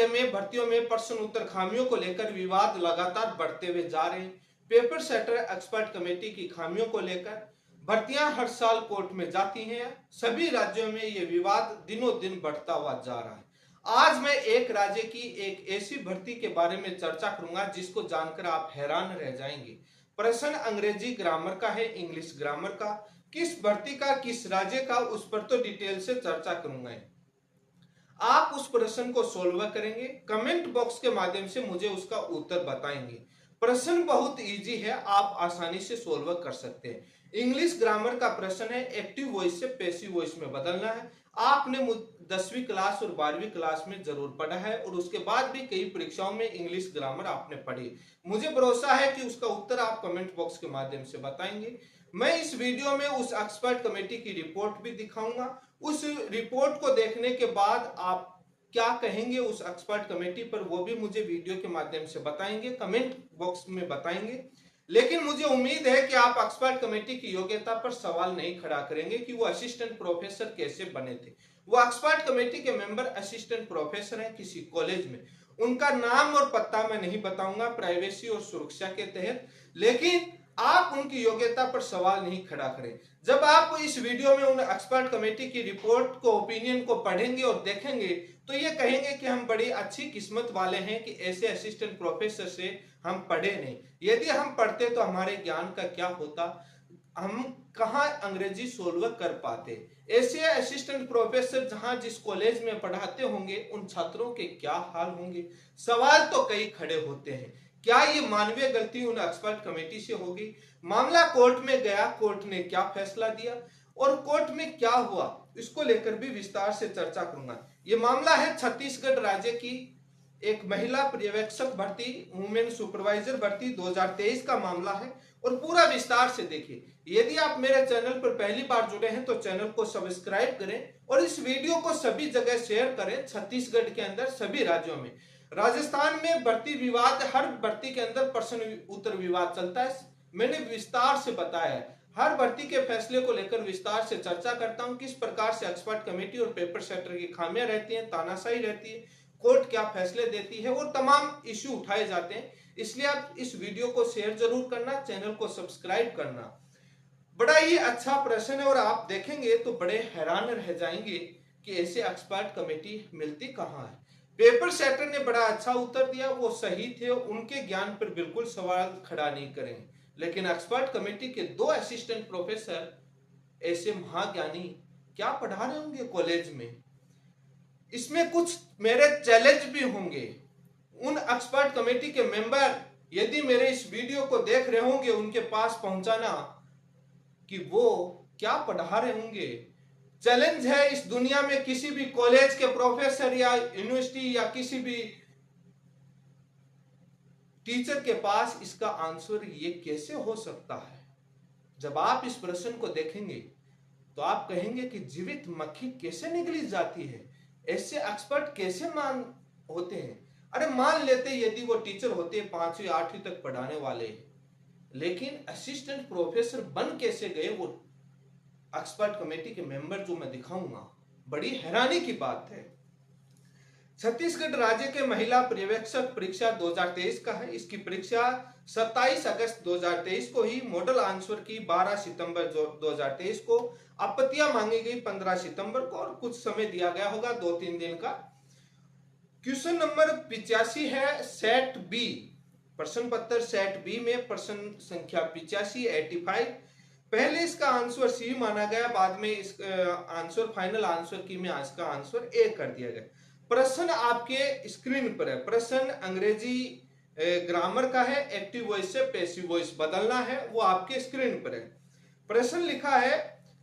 राज्य में भर्तियों में प्रश्न उत्तर खामियों को लेकर विवाद लगातार बढ़ते हुए जा रहे हैं। पेपर सेटर एक्सपर्ट कमेटी की खामियों को लेकर भर्तियां हर साल कोर्ट में जाती हैं। सभी राज्यों में ये विवाद दिनों दिन बढ़ता हुआ जा रहा है। आज मैं एक राज्य की एक ऐसी भर्ती के बारे में चर्चा करूंगा जिसको जानकर आप हैरान रह जाएंगे। प्रश्न अंग्रेजी ग्रामर का है, इंग्लिश ग्रामर का। किस भर्ती का, किस राज्य का, उस पर तो डिटेल से चर्चा करूंगा। आप उस प्रश्न को सोल्व करेंगे, कमेंट बॉक्स के माध्यम से मुझे उसका उत्तर बताएंगे। प्रश्न बहुत इजी है, आप आसानी से सोल्व कर सकते हैं। इंग्लिश ग्रामर का प्रश्न है, एक्टिव वॉइस से पैसिव वॉइस में बदलना है। आपने 10वीं क्लास और 12वीं क्लास में जरूर पढ़ा है और उसके बाद भी कई परीक्षाओं में इंग्लिश ग्रामर आपने पढ़ी। मुझे भरोसा है कि उसका उत्तर आप कमेंट बॉक्स के माध्यम से बताएंगे। मैं इस वीडियो में उस एक्सपर्ट कमेटी की रिपोर्ट भी दिखाऊंगा। उस रिपोर्ट को देखने के बाद आप क्या कहेंगे उस एक्सपर्ट कमेटी पर, वो भी मुझे वीडियो के माध्यम से बताएंगे, कमेंट बॉक्स में बताएंगे। लेकिन मुझे उम्मीद है कि आप एक्सपर्ट कमेटी की योग्यता पर सवाल नहीं खड़ा करेंगे कि वो असिस्टेंट प्रोफेसर कैसे बने थे। वो एक्सपर्ट कमेटी के मेंबर असिस्टेंट प्रोफेसर हैं किसी कॉलेज में। उनका नाम और पता मैं नहीं बताऊंगा प्राइवेसी और सुरक्षा के तहत, लेकिन आप उनकी योग्यता पर सवाल नहीं खड़ा करें। जब आप इस वीडियो में उन एक्सपर्ट कमेटी की रिपोर्ट को, ओपिनियन को पढ़ेंगे और देखेंगे तो ये कहेंगे कि हम बड़ी अच्छी किस्मत वाले हैं कि ऐसे असिस्टेंट प्रोफेसर से हम पढ़े नहीं। यदि हम पढ़ते तो हमारे ज्ञान का क्या होता, हम कहाँ अंग्रेजी सोल्व कर पाते। ऐसे असिस्टेंट प्रोफेसर जहां जिस कॉलेज में पढ़ाते होंगे उन छात्रों के क्या हाल होंगे। सवाल तो कई खड़े होते हैं। क्या ये मानवीय गलती उन एक्सपर्ट कमेटी से होगी? मामला कोर्ट में गया, कोर्ट ने क्या फैसला दिया और कोर्ट में क्या हुआ, इसको लेकर भी विस्तार से चर्चा करूंगा। ये मामला है छत्तीसगढ़ राज्य की एक महिला पर्यवेक्षक भर्ती, वुमेन सुपरवाइजर भर्ती 2023 का मामला है और पूरा विस्तार से देखिए। यदि आप मेरे चैनल पर पहली बार जुड़े हैं तो चैनल को सब्सक्राइब करें और इस वीडियो को सभी जगह शेयर करें। छत्तीसगढ़ के अंदर सभी राज्यों में, राजस्थान में भर्ती विवाद, हर भर्ती के अंदर प्रश्न उत्तर विवाद चलता है। मैंने विस्तार से बताया है, हर भर्ती के फैसले को लेकर विस्तार से चर्चा करता हूं, किस प्रकार से एक्सपर्ट कमेटी और पेपर सेटर की खामियां रहती हैं, तानाशाही रहती है, कोर्ट क्या फैसले देती है, वो तमाम इश्यू उठाए जाते हैं। इसलिए आप इस वीडियो को शेयर जरूर करना, चैनल को सब्सक्राइब करना। बड़ा ही अच्छा प्रश्न है और आप देखेंगे तो बड़े हैरान रह जाएंगे कि ऐसे एक्सपर्ट कमेटी मिलती कहाँ है। पेपर सेटर ने बड़ा अच्छा उत्तर दिया, वो सही थे, उनके ज्ञान पर बिल्कुल सवाल खड़ा नहीं करेंगे। लेकिन एक्सपर्ट कमेटी के 2 असिस्टेंट प्रोफेसर ऐसे महाज्ञानी क्या पढ़ा रहे होंगे कॉलेज में, इसमें कुछ मेरे चैलेंज भी होंगे। उन एक्सपर्ट कमेटी के मेंबर यदि मेरे इस वीडियो को देख रहे होंगे, उनके पास पहुंचाना कि वो क्या पढ़ा रहे होंगे। चैलेंज है इस दुनिया में किसी भी कॉलेज के प्रोफेसर या यूनिवर्सिटी या किसी भी टीचर के पास इसका आंसर ये कैसे हो सकता है। जब आप इस प्रश्न को देखेंगे तो आप कहेंगे कि जीवित मक्खी कैसे निकली जाती है, ऐसे एक्सपर्ट कैसे मान होते हैं। अरे मान लेते यदि वो टीचर होते 5वीं 8वीं तक पढ़ाने वाले, लेकिन असिस्टेंट प्रोफेसर बन कैसे गए वो एक्सपर्ट कमेटी के मेंबर, जो मैं दिखाऊंगा। बड़ी हैरानी की बात है। छत्तीसगढ़ राज्य के महिला पर्यवेक्षक परीक्षा 2023 का है। इसकी परीक्षा 27 अगस्त 2023 को ही, मॉडल आंसर की 12 सितंबर 2023 को, आपत्तियां मांगी गई 15 सितंबर को और कुछ समय दिया गया होगा 2-3 दिन का। क्वेश्चन नंबर 85 है, सेट बी, प्रश्न पत्र सेट बी में प्रश्न संख्या 85 पहले इसका आंसर सी माना गया, बाद में इसका आंसर फाइनल आंसर की में इसका आंसर ए कर दिया गया। प्रश्न आपके स्क्रीन पर है। प्रश्न अंग्रेजी ग्रामर का है, एक्टिव वॉइस से पैसिव वॉइस बदलना है, वो आपके स्क्रीन पर है। प्रश्न लिखा है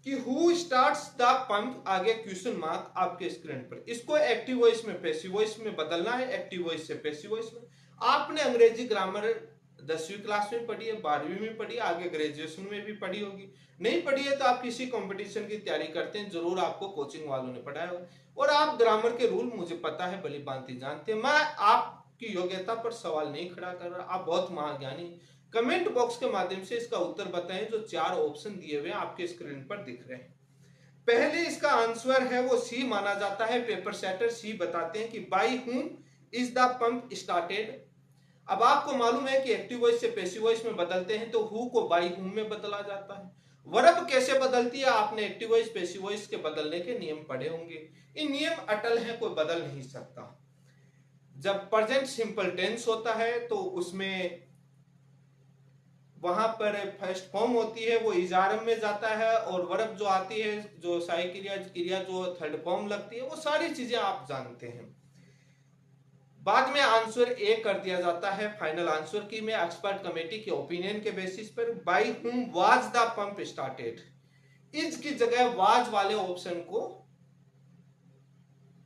कि हु स्टार्ट्स द पंप, आगे क्वेश्चन मार्क आपके स्क्रीन पर। इसको एक्टिव वॉइस में पैसिव वॉइस में बदलना है, एक्टिव वॉइस से पैसिव वॉइस में। आपने अंग्रेजी ग्रामर 10वीं क्लास में पढ़ी है, 12वीं में पढ़ी, आगे ग्रेजुएशन में भी पढ़ी होगी। नहीं पढ़ी है तो आप किसी कंपटीशन की तैयारी करते हैं, जरूर आपको कोचिंग वालों ने पढ़ाया होगा और आप ग्रामर के रूल मुझे पता है भली भांति जानते हैं। मैं आपकी योग्यता पर सवाल नहीं खड़ा कर रहा, आप बहुत महाज्ञानी। कमेंट बॉक्स के माध्यम से इसका उत्तर बताएं, जो 4 ऑप्शन दिए हुए आपके स्क्रीन पर दिख रहे हैं। पहले इसका आंसर है वो सी माना जाता है। पेपर सेटर सी बताते हैं कि by whom is the pump started. अब आपको मालूम है कि एक्टिव वॉइस से पैसिव वॉइस में बदलते हैं तो हु को बाई हुम में बदला जाता है। वर्ब कैसे बदलती है, आपने एक्टिव वॉइस पैसिव वॉइस के बदलने के नियम पढ़े होंगे। ये नियम अटल है, कोई बदल नहीं सकता। जब प्रेजेंट सिंपल टेंस होता है तो उसमें वहां पर फर्स्ट फॉर्म होती है वो इजारम में जाता है, और वर्ब जो आती है जो सहायक क्रिया क्रिया जो थर्ड फॉर्म लगती है, वो सारी चीजें आप जानते हैं। बाद में आंसर ए कर दिया जाता है फाइनल आंसर की में एक्सपर्ट कमेटी के ओपिनियन के बेसिस पर। By whom was the pump started, is की जगह वाज वाले ऑप्शन को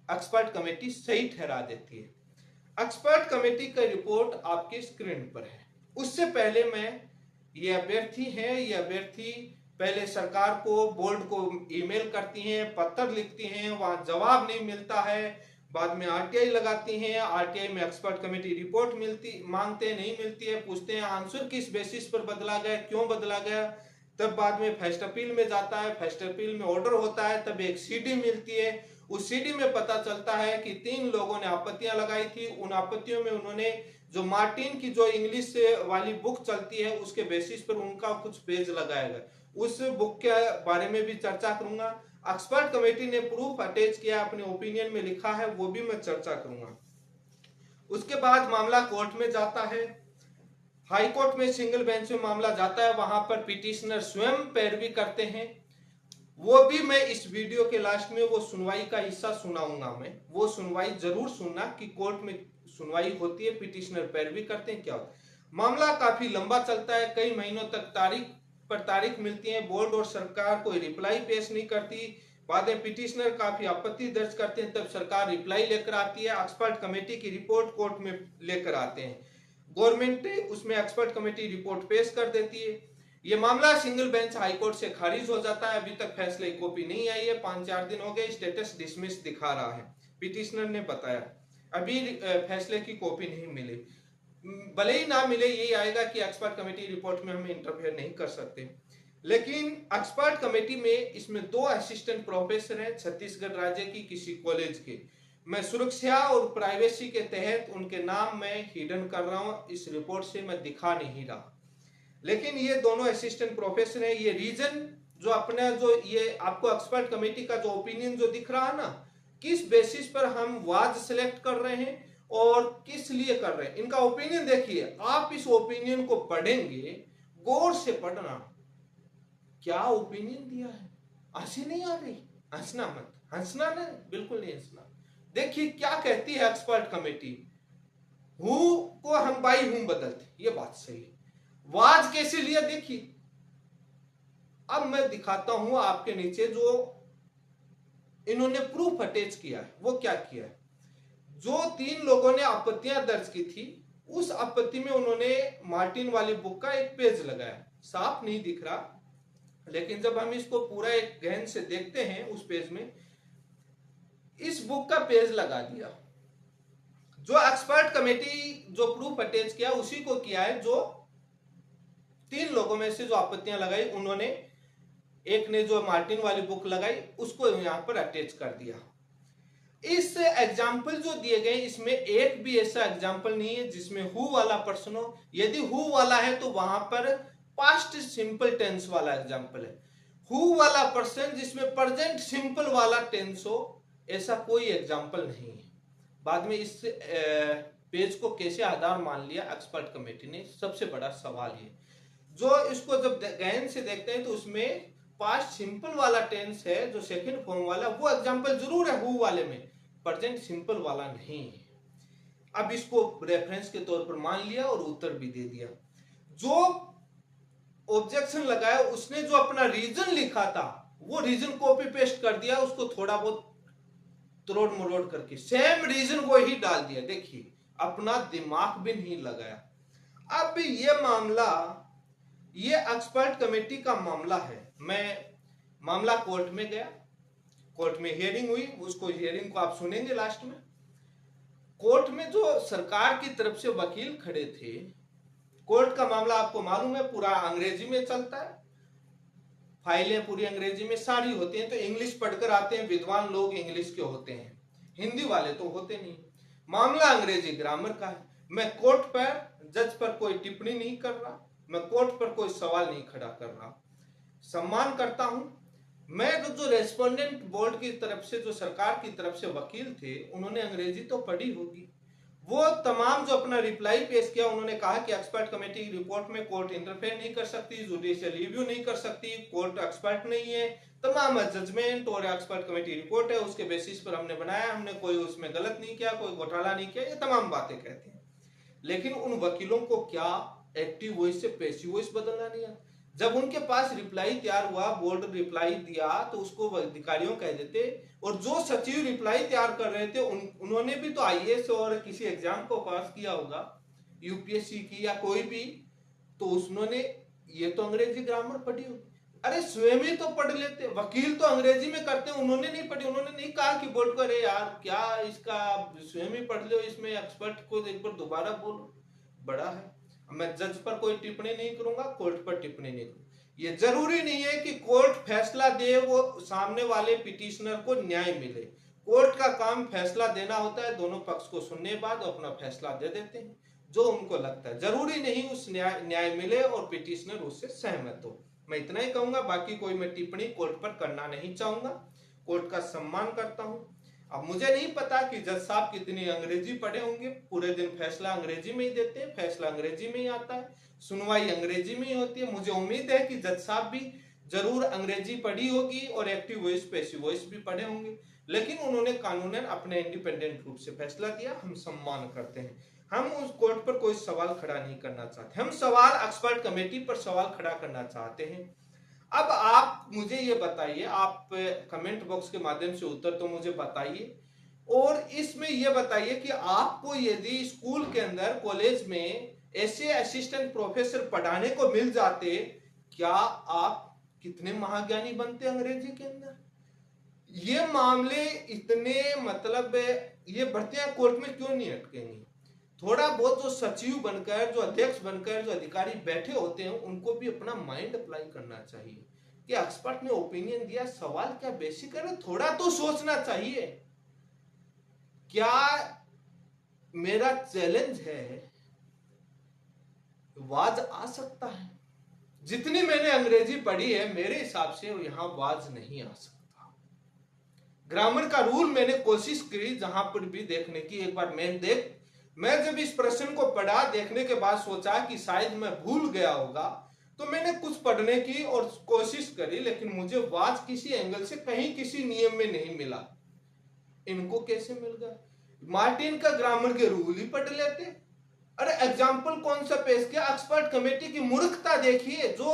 एक्सपर्ट कमेटी सही ठहरा देती है। एक्सपर्ट कमेटी का रिपोर्ट आपकी स्क्रीन पर है। उससे पहले मैं ये अभ्यर्थी है, ये अभ्यर्थी पहले सरकार को बोर्ड को ईमेल करती हैं, पत्र लिखती हैं, वहां जवाब नहीं मिलता है, बाद में आरटीआई लगाती हैं, आरटीआई में एक्सपर्ट कमेटी रिपोर्ट मांगते हैं, नहीं मिलती है, पूछते हैं आंसर किस बेसिस पर बदला गया, क्यों बदला गया, तब बाद में फर्स्ट अपील में जाता है, फर्स्ट अपील में ऑर्डर होता है, तब एक सीडी मिलती है, उस सीडी में पता चलता है कि 3 लोगों ने आपत्तियां लगाई थी। उन आपत्तियों में उन्होंने जो मार्टिन की जो इंग्लिश से वाली बुक चलती है उसके बेसिस पर उनका कुछ पेज लगाया गया, उस बुक के बारे में भी चर्चा करूंगा। एक्सपर्ट कमेटी ने प्रूफ अटैच किया, अपने ओपिनियन में लिखा है, वो भी मैं चर्चा करूंगा। उसके बाद मामला कोर्ट में जाता है, हाई कोर्ट में सिंगल बेंच में मामला जाता है, वहां पर पिटिशनर स्वयं पैरवी करते हैं। वो भी मैं इस वीडियो के लास्ट में वो सुनवाई का हिस्सा सुनाऊंगा, मैं वो सुनवाई जरूर सुनना कि कोर्ट में सुनवाई होती है, पिटिशनर पैरवी करते हैं, क्या होता है। मामला काफी लंबा चलता है, कई महीनों तक तारीख पर तारीख मिलती है, बोर्ड और सरकार कोई रिप्लाई पेश नहीं करती। बाद में पिटिशनर काफी आपत्ति दर्ज करते हैं, तब सरकार रिप्लाई लेकर आती है, एक्सपर्ट कमेटी की रिपोर्ट कोर्ट में लेकर आते हैं, गवर्नमेंट उसमें एक्सपर्ट कमेटी रिपोर्ट पेश कर देती है। ये मामला सिंगल बेंच हाईकोर्ट से खारिज हो जाता है, अभी तक फैसले की कॉपी नहीं आई है, 5-4 दिन हो गए, स्टेटस डिसमिस दिखा रहा है, पिटिशनर ने बताया अभी फैसले की कॉपी नहीं मिली। भले ही ना मिले, यही आएगा कि एक्सपर्ट कमेटी रिपोर्ट में हम इंटरफेयर नहीं कर सकते। लेकिन एक्सपर्ट कमेटी में इसमें 2 असिस्टेंट प्रोफेसर हैं छत्तीसगढ़ राज्य की किसी कॉलेज के। मैं सुरक्षा और प्राइवेसी के तहत उनके नाम मैं हिडन कर रहा हूं, इस रिपोर्ट से मैं दिखा नहीं रहा, लेकिन ये दोनों असिस्टेंट प्रोफेसर हैं। ये रीजन जो अपना जो ये आपको एक्सपर्ट कमेटी का जो ओपिनियन जो दिख रहा है ना, किस बेसिस पर हम वाज सिलेक्ट कर रहे हैं और किस लिए कर रहे हैं, इनका ओपिनियन देखिए। आप इस ओपिनियन को पढ़ेंगे, गौर से पढ़ना, क्या ओपिनियन दिया है। हंसी नहीं आ रही, हंसना मत, हंसना ना, बिल्कुल नहीं हंसना। देखिए क्या कहती है एक्सपर्ट कमेटी, हु को हम बाई हुम बदलते, ये बात सही है। वाज कैसे लिया देखिए, अब मैं दिखाता हूं आपके नीचे जो इन्होंने प्रूफ अटैच किया है, वो क्या किया है। जो 3 लोगों ने आपत्तियां दर्ज की थी, उस आपत्ति में उन्होंने मार्टिन वाली बुक का एक पेज लगाया, साफ नहीं दिख रहा, लेकिन जब हम इसको पूरा एक गहन से देखते हैं, उस पेज में इस बुक का पेज लगा दिया। जो एक्सपर्ट कमेटी जो प्रूफ अटैच किया उसी को किया है, जो 3 लोगों में से जो आपत्तियां लगाई, उन्होंने एक ने जो मार्टिन वाली बुक लगाई उसको यहां पर अटैच कर दिया। इस एग्जाम्पल जो दिए गए इसमें एक भी ऐसा एग्जाम्पल नहीं है जिसमें हु वाला पर्सन हो। यदि हु वाला है तो वहां पर पास्ट सिंपल टेंस वाला एग्जाम्पल है। हु वाला पर्सन जिसमें प्रेजेंट सिंपल वाला टेंस हो, ऐसा कोई एग्जाम्पल नहीं है। बाद में इस पेज को कैसे आधार मान लिया एक्सपर्ट कमेटी ने, सबसे बड़ा सवाल ये। जो इसको जब गहन से देखते हैं तो उसमें पास्ट सिंपल वाला टेंस है, जो सेकंड फॉर्म वाला, वो एग्जांपल जरूर है हु वाले में, प्रेजेंट सिंपल वाला नहीं है। अब इसको रेफरेंस के तौर पर मान लिया और उत्तर भी दे दिया। जो ऑब्जेक्शन लगाया उसने जो अपना रीजन लिखा था वो रीजन कॉपी पेस्ट कर दिया, उसको थोड़ा बहुत तोड़ मरोड़ करके सेम रीजन वो ही डाल दिया। देखिए अपना दिमाग भी नहीं लगाया। अब ये मामला, ये एक्सपर्ट कमेटी का मामला है। मैं मामला कोर्ट में गया, कोर्ट में हियरिंग हुई, उसको हियरिंग को आप सुनेंगे लास्ट में। कोर्ट में जो सरकार की तरफ से वकील खड़े थे, कोर्ट का मामला आपको मालूम है पूरा अंग्रेजी में चलता है, फाइलें पूरी अंग्रेजी में सारी होती हैं, तो इंग्लिश पढ़कर आते हैं, विद्वान लोग इंग्लिश के होते हैं, हिंदी वाले तो होते नहीं। मामला अंग्रेजी ग्रामर का है। मैं कोर्ट पर, जज पर कोई टिप्पणी नहीं कर रहा, मैं कोर्ट पर कोई सवाल नहीं खड़ा कर रहा। सम्मान करता हूं। मैं जो रेस्पोंडेंट बोर्ड की तरफ से, जो सरकार की तरफ से वकील थे, उन्होंने अंग्रेजी तो पढ़ी होगी। वो तमाम जो अपना रिप्लाई पेश किया, उन्होंने कहा कि एक्सपर्ट कमेटी की रिपोर्ट में कोर्ट इंटरफेयर नहीं कर सकती, जुडिशियल रिव्यू नहीं कर सकती, कोर्ट एक्सपर्ट नहीं है, तमाम जजमेंट और एक्सपर्ट कमेटी रिपोर्ट है, उसके बेसिस पर हमने बनाया, हमने कोई उसमें गलत नहीं किया, कोई घोटाला नहीं किया, ये तमाम बातें कहते हैं। लेकिन उन वकीलों को क्या एक्टिव वॉइस से पैसिव वॉइस बदलना नहीं है? जब उनके पास रिप्लाई तैयार हुआ, बोर्ड रिप्लाई दिया, तो उसको अधिकारियों कह देते, और जो सचिव रिप्लाई तैयार कर रहे थे उन्होंने भी तो आईएएस और किसी एग्जाम को पास किया होगा, यूपीएससी की या कोई भी, तो उन्होंने ये तो अंग्रेजी ग्रामर पढ़ी होगी। अरे स्वयं ही तो पढ़ लेते, वकील तो अंग्रेजी में करते, उन्होंने नहीं पढ़ी, उन्होंने नहीं कहा कि बोर्ड को अरे यार क्या इसका स्वयं ही पढ़ लो, इसमें एक्सपर्ट को एक बार दोबारा बोलो। बड़ा है। मैं जज पर कोई टिप्पणी नहीं करूंगा, कोर्ट पर टिप्पणी नहीं करूंगा। ये जरूरी नहीं है कि कोर्ट फैसला दे, वो सामने वाले पिटिशनर को न्याय मिले। कोर्ट का काम फैसला देना होता है, दोनों पक्ष को सुनने के बाद अपना फैसला दे देते हैं जो उनको लगता है। जरूरी नहीं उस न्याय मिले और पिटिशनर उससे सहमत हो। मैं इतना ही कहूंगा, बाकी कोई मैं टिप्पणी कोर्ट पर करना नहीं चाहूंगा। कोर्ट का सम्मान करता हूं। अब मुझे नहीं पता कि जज साहब कितनी अंग्रेजी पढ़े होंगे, पूरे दिन फैसला अंग्रेजी में ही देते हैं, फैसला अंग्रेजी में ही आता है, सुनवाई अंग्रेजी में ही होती है। मुझे उम्मीद है कि जज साहब भी जरूर अंग्रेजी पढ़ी होगी और एक्टिव वॉइस पैसिव वॉइस भी पढ़े होंगे, लेकिन उन्होंने कानूनन अपने इंडिपेंडेंट रूप से फैसला दिया, हम सम्मान करते हैं। हम उस कोर्ट पर कोई सवाल खड़ा नहीं करना चाहते, हम सवाल एक्सपर्ट कमेटी पर सवाल खड़ा करना चाहते हैं। अब आप मुझे ये बताइए, आप कमेंट बॉक्स के माध्यम से उत्तर तो मुझे बताइए, और इसमें ये बताइए कि आपको यदि स्कूल के अंदर, कॉलेज में ऐसे असिस्टेंट प्रोफेसर पढ़ाने को मिल जाते, क्या आप कितने महाज्ञानी बनते अंग्रेजी के अंदर? ये मामले इतने, मतलब ये भर्तियां कोर्ट में क्यों नहीं अटकेंगी? थोड़ा बहुत जो सचिव बनकर, जो अध्यक्ष बनकर जो अधिकारी बैठे होते हैं, उनको भी अपना माइंड अप्लाई करना चाहिए कि एक्सपर्ट ने ओपिनियन दिया, सवाल क्या बेसिक है, थोड़ा तो सोचना चाहिए। क्या मेरा चैलेंज है, वाज आ सकता है? जितनी मैंने अंग्रेजी पढ़ी है, मेरे हिसाब से यहां वाज नहीं आ सकता। ग्रामर का रूल मैंने कोशिश की जहां पर भी देखने की, एक बार मैं जब इस प्रश्न को पढ़ा, देखने के बाद सोचा कि शायद मैं भूल गया होगा, तो मैंने कुछ पढ़ने की और कोशिश करी, लेकिन मुझे वाज किसी एंगल से कहीं किसी नियम में नहीं मिला। इनको कैसे मिल गया? मार्टिन का ग्रामर के रूल ही पढ़ लेते। अरे एग्जाम्पल कौन सा पेश किया? एक्सपर्ट कमेटी की मूर्खता देखिए, जो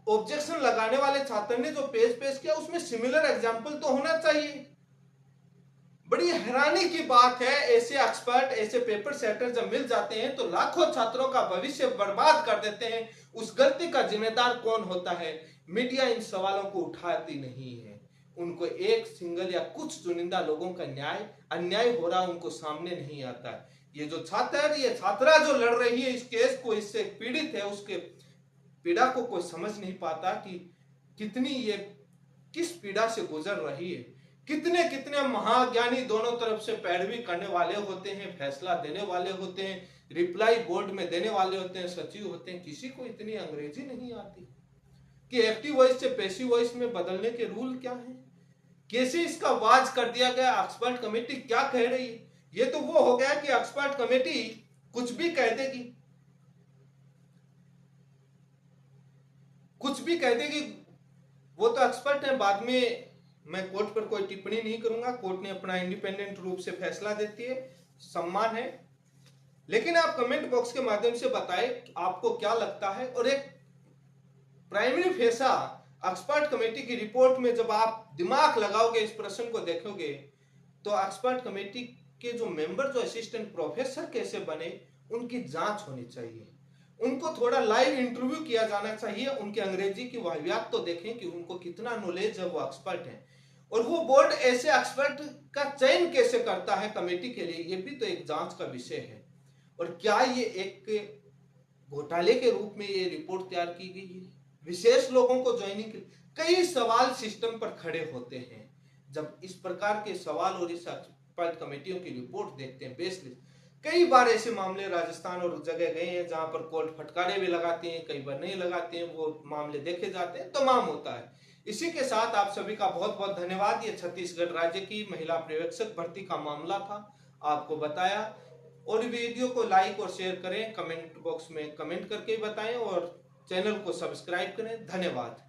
ऑब्जेक्शन लगाने वाले छात्र ने जो पेश किया, उसमें सिमिलर एग्जाम्पल तो होना चाहिए। बड़ी हैरानी की बात है, ऐसे एक्सपर्ट, ऐसे पेपर सेटर जब मिल जाते हैं तो लाखों छात्रों का भविष्य बर्बाद कर देते हैं। उस गलती का जिम्मेदार कौन होता है? मीडिया इन सवालों को उठाती नहीं है। उनको एक सिंगल या कुछ चुनिंदा लोगों का अन्याय हो रहा, उनको सामने नहीं आता है। ये जो छात्र, ये छात्रा जो लड़ रही है इस केस को, इससे पीड़ित है, उसके पीड़ा को कोई समझ नहीं पाता कि कितनी ये किस पीड़ा से गुजर रही है। कितने कितने महाज्ञानी दोनों तरफ से पैरवी करने वाले होते हैं, फैसला देने वाले होते हैं, रिप्लाई बोर्ड में देने वाले होते हैं, सचिव होते हैं, किसी को इतनी अंग्रेजी नहीं आती कि एक्टिव वॉइस से पैसिव वॉइस में बदलने के रूल क्या है, कैसे इसका वाज कर दिया गया। एक्सपर्ट कमेटी क्या कह रही है? ये तो वो हो गया कि एक्सपर्ट कमेटी कुछ भी कह देगी, कुछ भी कह देगी, वो तो एक्सपर्ट है। बाद में मैं कोर्ट पर कोई टिप्पणी नहीं करूंगा, कोर्ट ने अपना इंडिपेंडेंट रूप से फैसला देती है, सम्मान है। लेकिन आप कमेंट बॉक्स के माध्यम से बताएं आपको क्या लगता है। और एक प्राइमरी फेसा एक्सपर्ट कमेटी की रिपोर्ट में जब आप दिमाग लगाओगे, इस प्रश्न को देखोगे, तो एक्सपर्ट कमेटी के जो मेंबर, जो असिस्टेंट प्रोफेसर कैसे बने, उनकी जांच होनी चाहिए। उनको थोड़ा लाइव इंटरव्यू किया जाना चाहिए, उनके अंग्रेजी की वाहियात तो देखें कि उनको कितना नॉलेज है, वो एक्सपर्ट है। और वो बोर्ड ऐसे एक्सपर्ट का चयन कैसे करता है कमेटी के लिए, ये भी तो एक जांच का विषय है। और क्या ये एक घोटाले के रूप में ये रिपोर्ट तैयार की गई है? विशेष लोगों को ज्वाइनिंग, कई सवाल सिस्टम पर खड़े होते हैं। जब इस प्रकार के सवाल और इस एक्सपर्ट कमेटियों की रिपोर्ट देखते हैं, बेसलिस्ट, कई बार ऐसे मामले राजस्थान और जगह गए हैं जहां पर कोर्ट फटकारे भी लगाती हैं, कई बार नहीं लगाते हैं, वो मामले देखे जाते हैं, तमाम होता है। इसी के साथ आप सभी का बहुत बहुत धन्यवाद। ये छत्तीसगढ़ राज्य की महिला पर्यवेक्षक भर्ती का मामला था, आपको बताया। और वीडियो को लाइक और शेयर करें, कमेंट बॉक्स में कमेंट करके बताएं और चैनल को सब्सक्राइब करें। धन्यवाद।